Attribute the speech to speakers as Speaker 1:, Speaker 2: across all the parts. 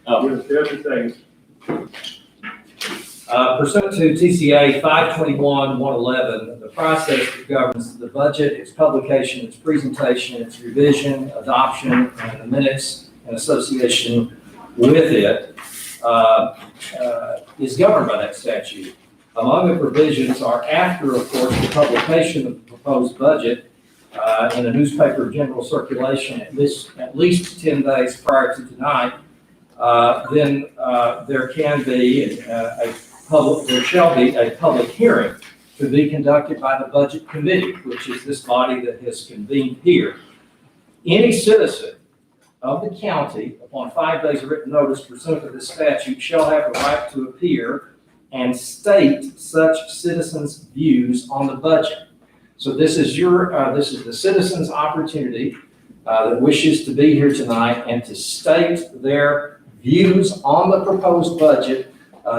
Speaker 1: Yes, everything.
Speaker 2: Pursuant to TCA 521-111, the process that governs the budget, its publication, its presentation, its revision, adoption, and the minutes in association with it is governed by that statute. Among the provisions are after, of course, the publication of the proposed budget in a newspaper of general circulation at least 10 days prior to tonight, then there can be there shall be a public hearing to be conducted by the Budget Committee, which is this body that has convened here. Any citizen of the county, upon 5 days of written notice pursuant to this statute, shall have a right to appear and state such citizens' views on the budget. So this is this is the citizens' opportunity that wishes to be here tonight and to state their views on the proposed budget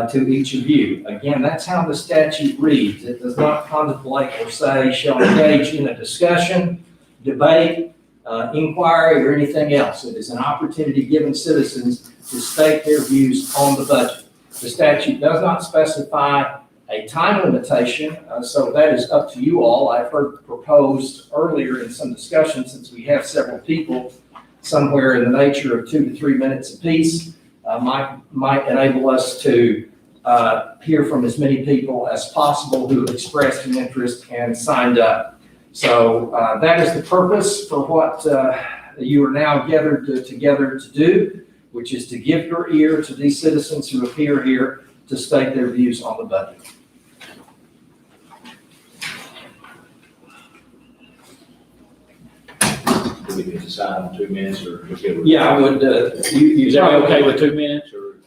Speaker 2: to each of you. Again, that's how the statute reads. It does not contemplate or say shall engage in a discussion, debate, inquiry, or anything else. It is an opportunity given citizens to state their views on the budget. The statute does not specify a time limitation, so that is up to you all. I've heard proposed earlier in some discussion, since we have several people, somewhere in the nature of 2 to 3 minutes apiece, might enable us to hear from as many people as possible who have expressed an interest and signed up. So that is the purpose for what you are now gathered together to do, which is to give your ear to these citizens who appear here to state their views on the budget.
Speaker 3: Do we need to sign in 2 minutes or?
Speaker 2: Yeah, I would,
Speaker 3: Is that okay with 2 minutes or?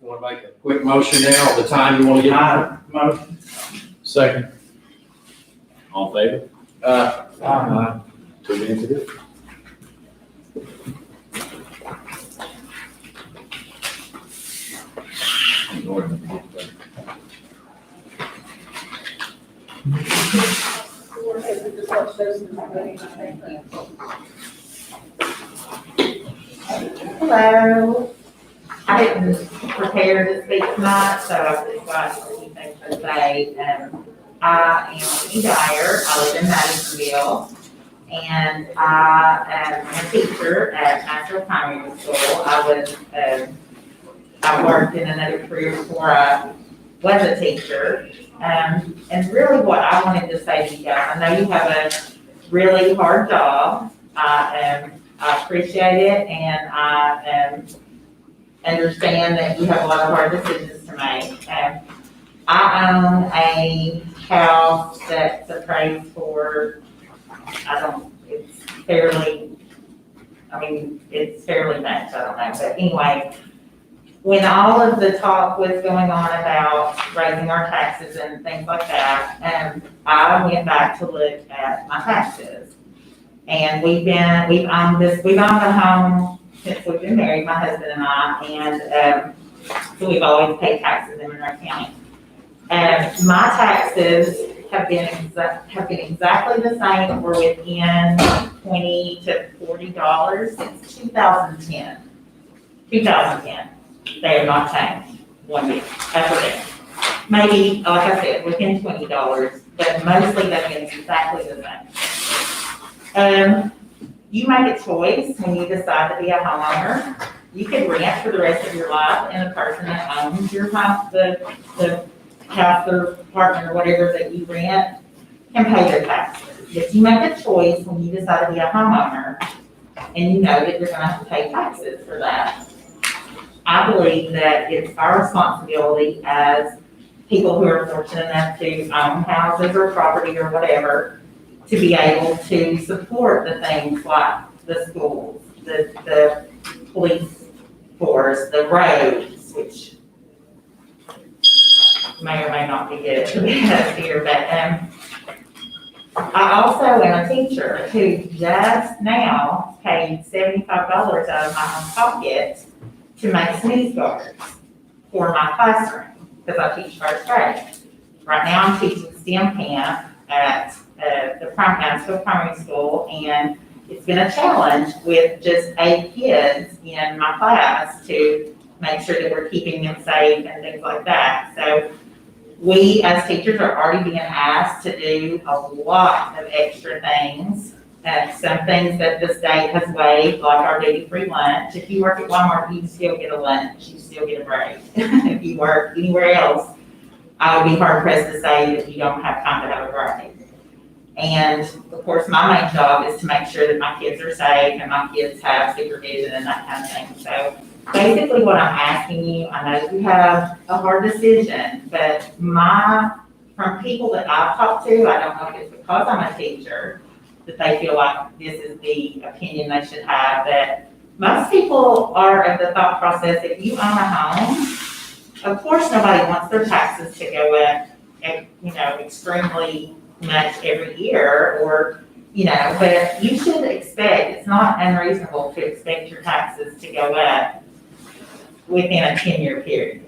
Speaker 2: You want to make a quick motion now, or the time you want to get?
Speaker 1: Motion.
Speaker 3: Second. All in favor? 2 minutes it is.
Speaker 4: Hello. I didn't prepare to speak tonight, so I've just got a few things to say. I am Lee Dyer. I live in Madisonville, and I am a teacher at Nashville Primary School. I worked in another career before I was a teacher. And really what I wanted to say to you guys, I know you have a really hard job. I appreciate it, and I understand that you have a lot of hard decisions to make. I own a house that's appraised for, it's fairly much, I don't know, but anyway, when all of the talk was going on about raising our taxes and things like that, I went back to look at my taxes. And we've owned the home since we've been married, my husband and I, and so we've always paid taxes in Monroe County. My taxes have been exactly the same, or within $20 to $40 since 2010. 2010. They have not changed 1 year. That's okay. Maybe, like I said, within $20, but mostly they've been exactly the same. You make a choice when you decide to be a homeowner. You can rent for the rest of your life, and the person that owns your house, the house or apartment or whatever that you rent, can pay their taxes. But you make a choice when you decide to be a homeowner, and you know that you're gonna have to pay taxes for that. I believe that it's our responsibility as people who are fortunate enough to own houses or property or whatever, to be able to support the things like the schools, the police force, the roads, which may or may not be good to be here, but I also am a teacher who just now paid $75 out of my own pocket to make sneeze guards for my classroom, because I teach first grade. Right now I'm teaching STEM camp at the Nashville Primary School, and it's been a challenge with just 8 kids in my class to make sure that we're keeping them safe and things like that. So we as teachers are already being asked to do a lot of extra things. And some things that the state has waived, like our duty-free lunch. If you work at Walmart, you still get a lunch, you still get a break. If you work anywhere else, I would be hard pressed to say that you don't have time to have a break. And of course, my main job is to make sure that my kids are safe and my kids have supervision and that kind of thing. So basically what I'm asking you, I know you have a hard decision, but from people that I've talked to, I don't know if it's because I'm a teacher, that they feel like this is the opinion they should have, that most people are of the thought process that you own a home. Of course, nobody wants their taxes to go up, extremely much every year, or, but you should expect, it's not unreasonable to expect your taxes to go up within a 10-year period.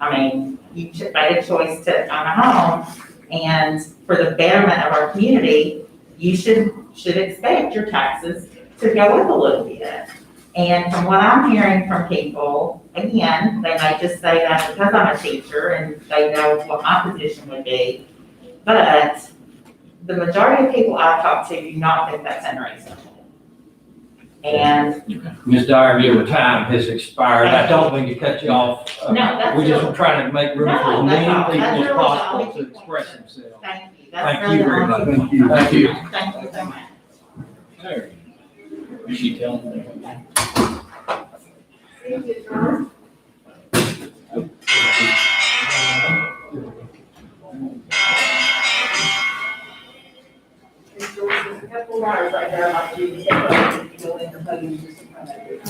Speaker 4: I mean, you made a choice to own a home, and for the betterment of our community, you should expect your taxes to go up a little bit. And from what I'm hearing from people, again, they may just say that because I'm a teacher and they know what my position would be, but the majority of people I've talked to do not think that's unreasonable. And
Speaker 2: Ms. Dyer, your time has expired. I don't mean to cut you off.
Speaker 4: No, that's
Speaker 2: We just
Speaker 4: all.
Speaker 2: are trying to make room for as
Speaker 4: No, that's all.
Speaker 2: many
Speaker 4: That's
Speaker 2: people as
Speaker 4: really all.
Speaker 2: possible to express themselves.
Speaker 4: thank you. That's
Speaker 2: Thank you very much.
Speaker 4: Thank
Speaker 2: Thank you.
Speaker 4: Thank you so much.
Speaker 3: There. Is she telling me?
Speaker 1: There's a couple wires right there, like you said, if you go in the podium, just in front of you.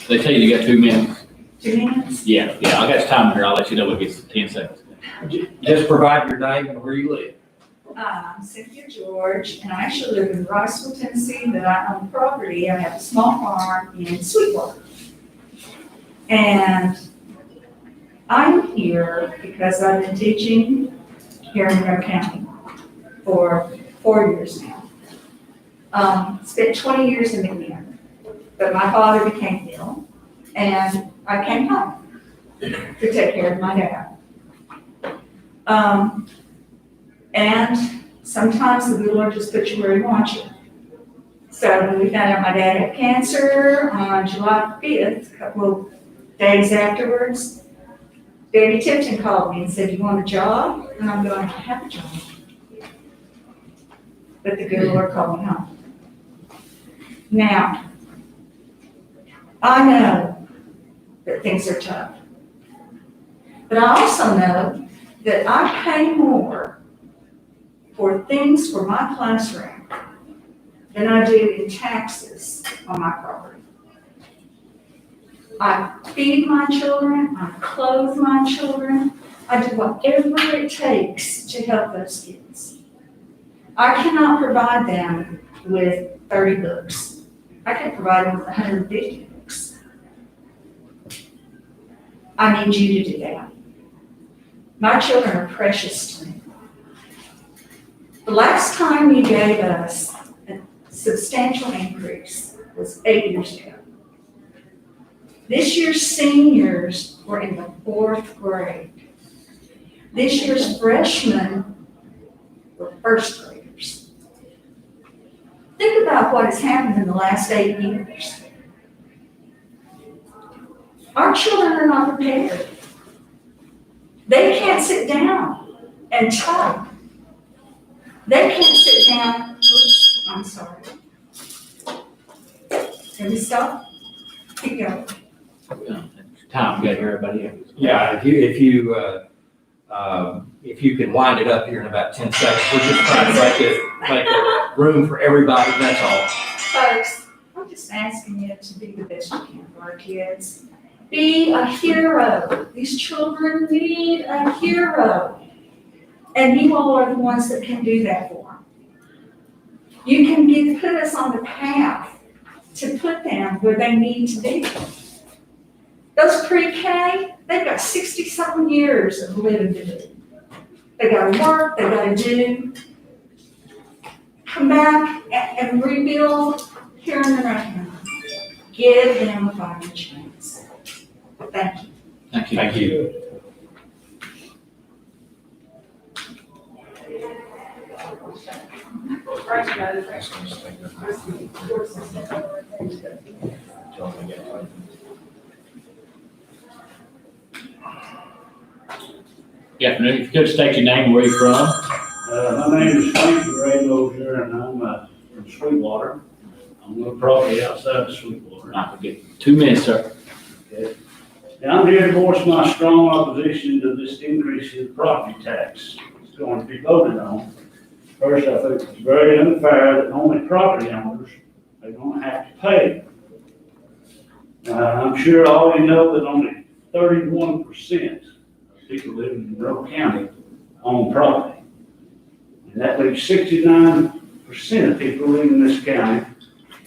Speaker 3: They tell you you got 2 minutes?
Speaker 1: 2 minutes?
Speaker 3: Yeah, I got time here. I'll let you know when it gets to 10 seconds.
Speaker 2: Just provide your name and where you live.
Speaker 1: I'm Cynthia George, and I actually live in Riceville, Tennessee, but I own property. I have a small farm in Sweetwater. And I'm here because I've been teaching here in Monroe County for 4 years now. Spent 20 years in Indiana, but my father became ill, and I came home to take care of my dad. And sometimes the good Lord just puts you where He wants you. So when we found out my dad had cancer on July 5th, a couple of days afterwards, Betty Tipton called me and said, "You want a job?" And I'm going, "I have a job." But the good Lord called me home. Now, I know that things are tough. But I also know that I pay more for things for my classroom than I do in taxes on my property. I feed my children, I clothe my children, I do whatever it takes to help those kids. I cannot provide them with 30 books. I can provide them with 150 books. I need you to do that. My children are precious to me. The last time you gave us a substantial increase was 8 years ago. This year's seniors were in the 4th grade. This year's freshmen were first graders. Think about what has happened in the last 8 years. Our children are not prepared. They can't sit down and type. They can't sit down. Oops, I'm sorry. Can we stop? Keep going.
Speaker 3: Time, we gotta hear everybody else.
Speaker 2: Yeah, if you can wind it up here in about 10 seconds, we're just trying to make a room for everybody, that's all.
Speaker 1: Folks, I'm just asking you to be the best you can for our kids. Be a hero. These children need a hero. And you all are the ones that can do that for them. You can put us on the path to put them where they need to be. Those pre-K, they've got 60-something years of living to do. They gotta work, they gotta do, come back and rebuild here in the right. Give them a fighting chance. Thank you.
Speaker 3: Thank you.
Speaker 2: Thank you.
Speaker 3: Good afternoon. If you could state your name and where you're from.
Speaker 5: My name is Frank Ray Mosier, and I'm from Sweetwater. I'm on the property outside of Sweetwater.
Speaker 3: I forget. 2 minutes, sir.
Speaker 5: Okay. And I'm here to voice my strong opposition to this increase in property tax. It's going to be voted on. First, I think it's very unfair that only property owners are going to have to pay. I'm sure all we know that only 31% of people living in Monroe County own property. And that leaves 69% of people living in this county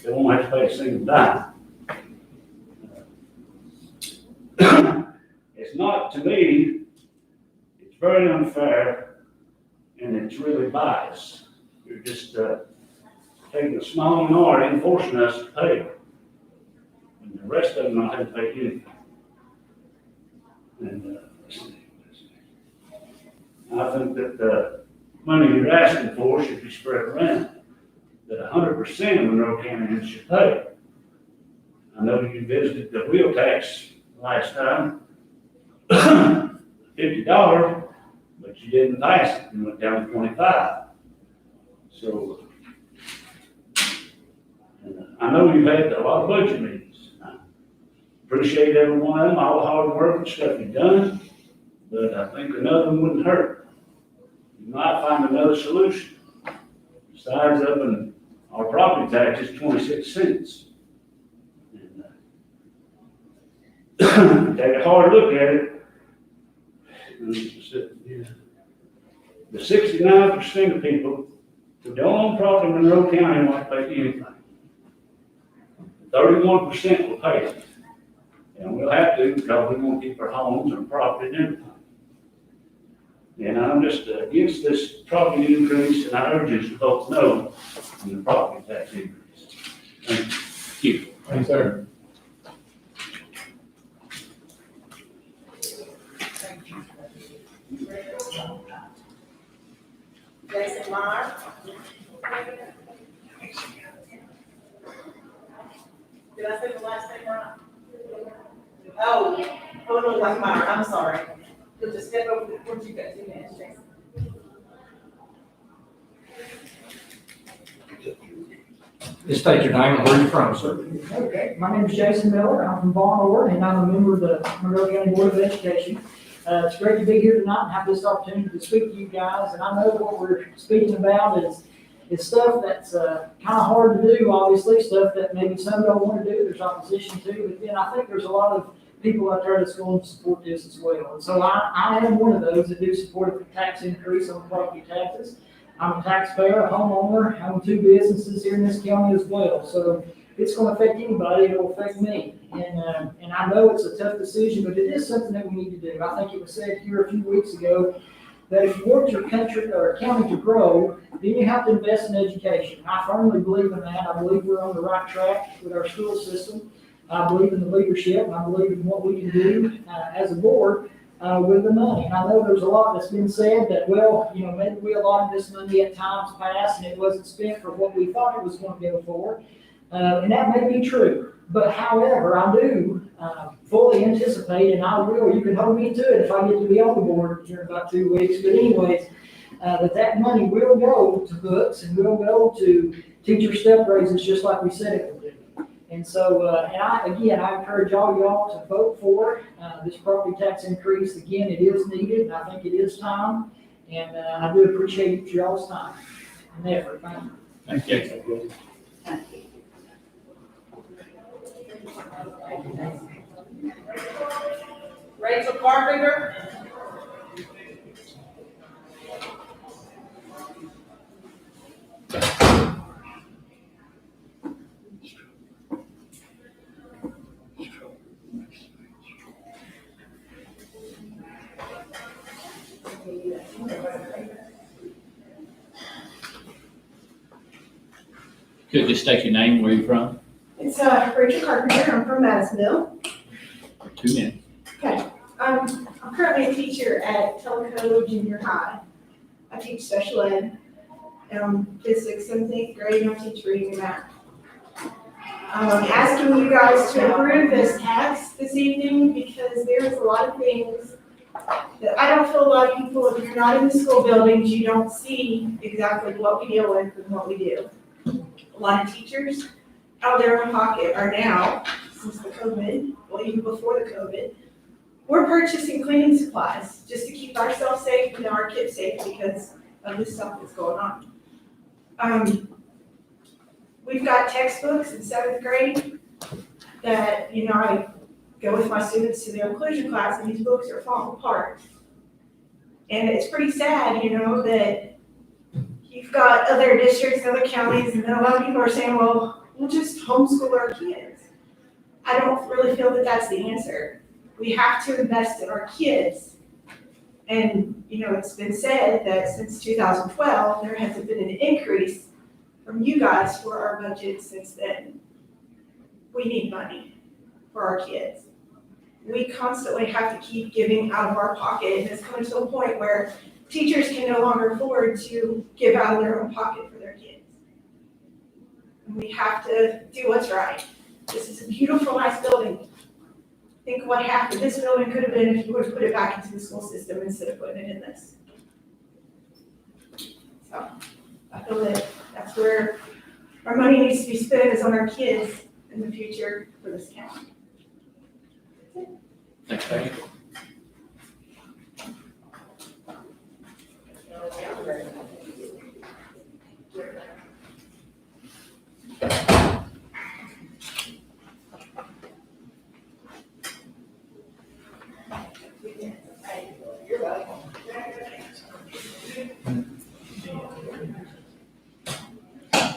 Speaker 5: that won't have to pay a single dime. It's not, to me, it's very unfair, and it's really biased. You're just taking a small minority and forcing us to pay, and the rest of them not have to pay anything. And I think that the money you're asking for should be spread around, that 100% of Monroe County should pay. I know you visited the wheel tax last time, $50, but you didn't pass it, you went down to 25. So, I know you've had a lot of budget meetings. I appreciate every one of them, all the hard work and stuff you've done, but I think another one wouldn't hurt. You might find another solution. Besides upping our property taxes 26 cents. And, take a hard look at it. The 69% of people who don't own property in Monroe County won't pay anything. 31% will pay it. And we'll have to because we want to keep our homes and property and everything. And I'm just against this property increase, and I urge you to vote no on the property tax increase. Thank you.
Speaker 3: Thank you, sir.
Speaker 6: Jason Meyer. Did I say the last name right? Oh, no, like Meyer, I'm sorry. You'll just step over, where'd you go, 2 minutes, Jason?
Speaker 2: Just state your name and where you're from, sir.
Speaker 7: Okay, my name is Jason Miller, I'm from Vaughn, Oregon, and I'm a member of the Monroe County Board of Education. It's great to be here tonight and have this opportunity to speak to you guys, and I know what we're speaking about is stuff that's kind of hard to do, obviously, stuff that maybe some don't want to do, there's opposition to, but then I think there's a lot of people out there that's going to support this as well. And so I am one of those that do support the tax increase on property taxes. I'm a taxpayer, a homeowner, I own 2 businesses here in this county as well. So it's going to affect anybody, it'll affect me. And I know it's a tough decision, but it is something that we need to do. I think it was said here a few weeks ago that if you want your country or county to grow, then you have to invest in education. I firmly believe in that. I believe we're on the right track with our school system. I believe in the leadership, and I believe in what we can do as a board with the money. And I know there's a lot that's been said that, well, you know, maybe we allotted this money at times past and it wasn't spent for what we thought it was going to go for. And that may be true. But however, I do fully anticipate, and I will, you can hold me to it if I get to be on the board here in about 2 weeks. But anyways, that money will go to books and will go to teacher step raises, just like we said it would do. And so, I encourage all y'all to vote for this property tax increase. Again, it is needed, and I think it is time. And I do appreciate y'all's time and effort. Thank you.
Speaker 3: Thank you.
Speaker 6: Rachel Carpenter.
Speaker 3: Could just state your name, where you're from,
Speaker 6: It's Rachel Carpenter, I'm from Madisonville.
Speaker 3: for 2 minutes.
Speaker 6: I'm currently a teacher at Telco Junior High. I teach special ed, physics, 7th, 8th grade, and I teach reading and math. I'm asking you guys to approve this tax this evening because there's a lot of things that I don't feel a lot of people, if you're not in the school buildings, you don't see exactly what we deal with and what we do. A lot of teachers out of their own pocket are now, since the COVID, well, even before the COVID, we're purchasing cleaning supplies just to keep ourselves safe and our kids safe because of this stuff that's going on. We've got textbooks in 7th grade that, I go with my students to their inclusion class and these books are falling apart. And it's pretty sad, that you've got other districts, other counties, and then a lot of people are saying, well, we'll just homeschool our kids. I don't really feel that that's the answer. We have to invest in our kids. And, it's been said that since 2012, there hasn't been an increase from you guys for our budget since then. We need money for our kids. We constantly have to keep giving out of our pocket, and it's coming to a point where teachers can no longer afford to give out of their own pocket for their kids. And we have to do what's right. This is a beautiful, nice building. Think what happened this building could have been if you would have put it back into the school system instead of putting it in this. So I feel that that's where our money needs to be spent, is on our kids in the future for this county.
Speaker 3: Thanks, Rachel.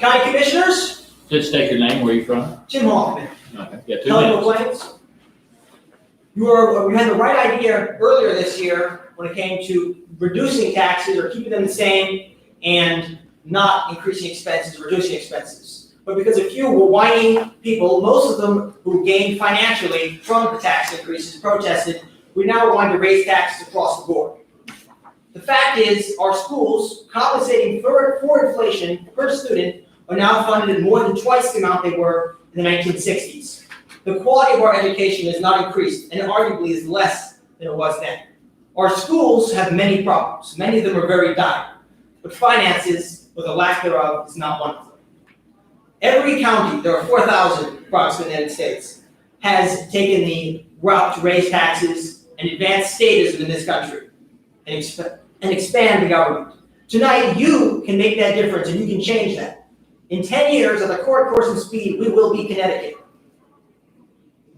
Speaker 8: County Commissioners,
Speaker 3: Just state your name, where you're from.
Speaker 8: Jim Hoffman,
Speaker 3: Okay, yeah, 2
Speaker 8: County
Speaker 3: minutes.
Speaker 8: Plains. We had the right idea earlier this year when it came to reducing taxes or keeping them the same and not increasing expenses, reducing expenses. But because a few were whining people, most of them who gained financially from the tax increases protested, we now want to raise taxes across the board. The fact is, our schools, compensating for inflation per student, are now funded at more than twice the amount they were in the 1960s. The quality of our education has not increased, and arguably is less than it was then. Our schools have many problems. Many of them are very dire, but finances, or the lack thereof, is not one of them. Every county, there are 4,000 across the United States, has taken the route to raise taxes and advance statism in this country and expand the government. Tonight, you can make that difference and you can change that. In 10 years, at the court course and speed, we will be Connecticut.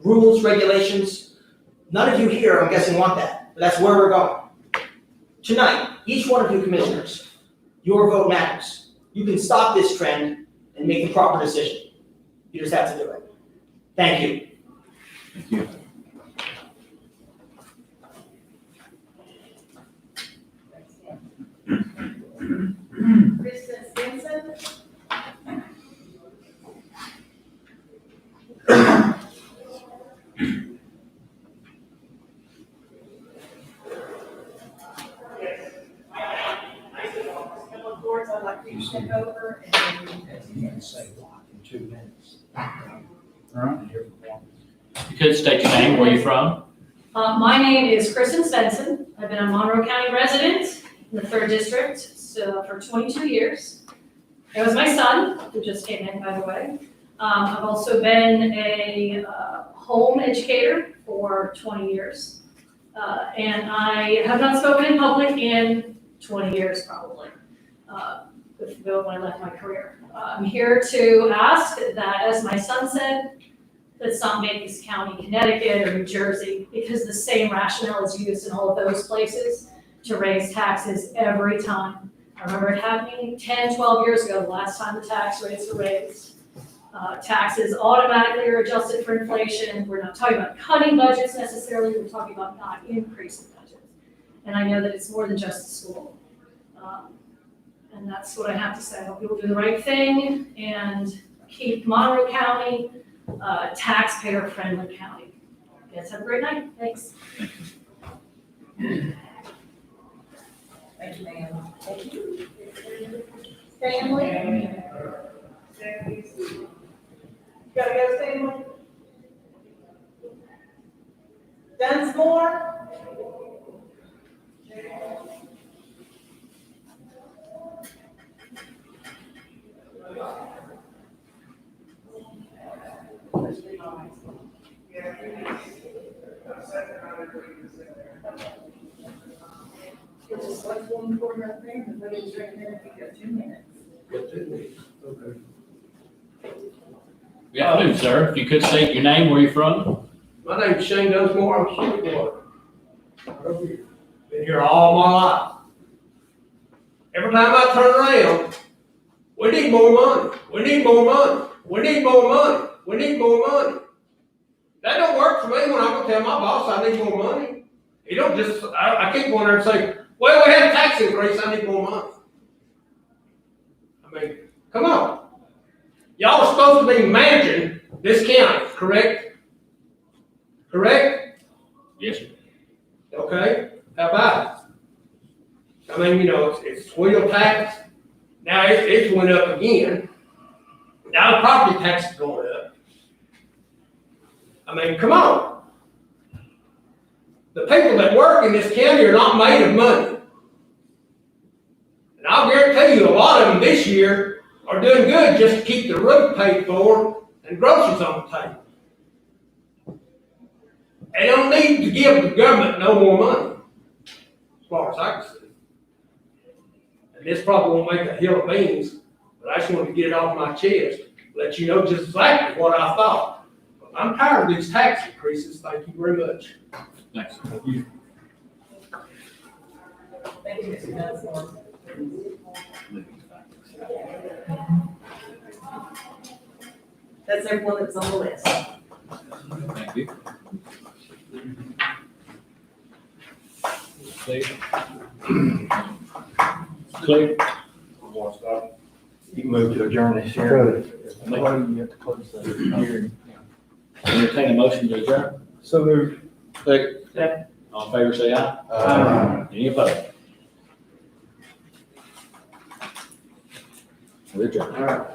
Speaker 8: Rules, regulations, none of you here, I'm guessing, want that, but that's where we're going. Tonight, each one of you commissioners, your vote matters. You can stop this trend and make the proper decision. You just have to do it. Thank you.
Speaker 3: Thank you.
Speaker 6: Kristen Stinson. I'd like to step over and
Speaker 2: Say what in 2 minutes. Right.
Speaker 3: You could state your name, where you're from.
Speaker 9: My name is Kristen Svensson. I've been a Monroe County resident in the 3rd District for 22 years. That was my son, who just came in, by the way. I've also been a home educator for 20 years. And I have not spoken in public in 20 years, probably, when I left my career. I'm here to ask that, as my son said, let's not make this county Connecticut or New Jersey, because the same rationale is used in all of those places to raise taxes every time. I remember it happening 10, 12 years ago, the last time the tax rates were raised. Taxes automatically are adjusted for inflation. We're not talking about cutting budgets necessarily, we're talking about not increasing budgets. And I know that it's more than just the school. And that's what I have to say. I hope people do the right thing and keep Monroe County a taxpayer-friendly county. Guys, have a great night. Thanks.
Speaker 4: Thank you, ma'am. Family?
Speaker 6: Gotta go, Stanley? Dunsmore?
Speaker 1: It's just like one quarter thing, the way it's written there, you got 2 minutes.
Speaker 3: Good afternoon, sir. If you could state your name, where you're from?
Speaker 10: My name's Shane Dunsmore, I'm Sweetwater. Been here all my life. Every time I turn around, we need more money, we need more money, we need more money, we need more money. That don't work for me when I go tell my boss I need more money. He don't just, I keep going there and say, well, we had a tax increase, I need more money. I mean, come on. Y'all are supposed to be managing this county, correct? Correct?
Speaker 3: Yes, sir.
Speaker 10: Okay, how about it? I mean, you know, it's wheel tax, now it's went up again. Now the property tax is going up. I mean, come on. The people that work in this county are not made of money. And I'll guarantee you, a lot of them this year are doing good just to keep the roof paid for and groceries on the table. They don't need to give the government no more money, as far as I can see. And this probably won't make a hill of beans, but I just wanted to get it off my chest, let you know just exactly what I thought. I'm tired of these tax increases, thank you very much.
Speaker 3: Thanks.
Speaker 4: Thank you, Mr. Dunsmore. That's everyone that's on the list.
Speaker 3: Thank you. Clear?
Speaker 2: You can move to adjourn this hearing.
Speaker 3: You have to close the hearing. Entertain a motion to adjourn?
Speaker 2: So moved.
Speaker 3: Second. All in favor, say aye. Any opposed? We're adjourned.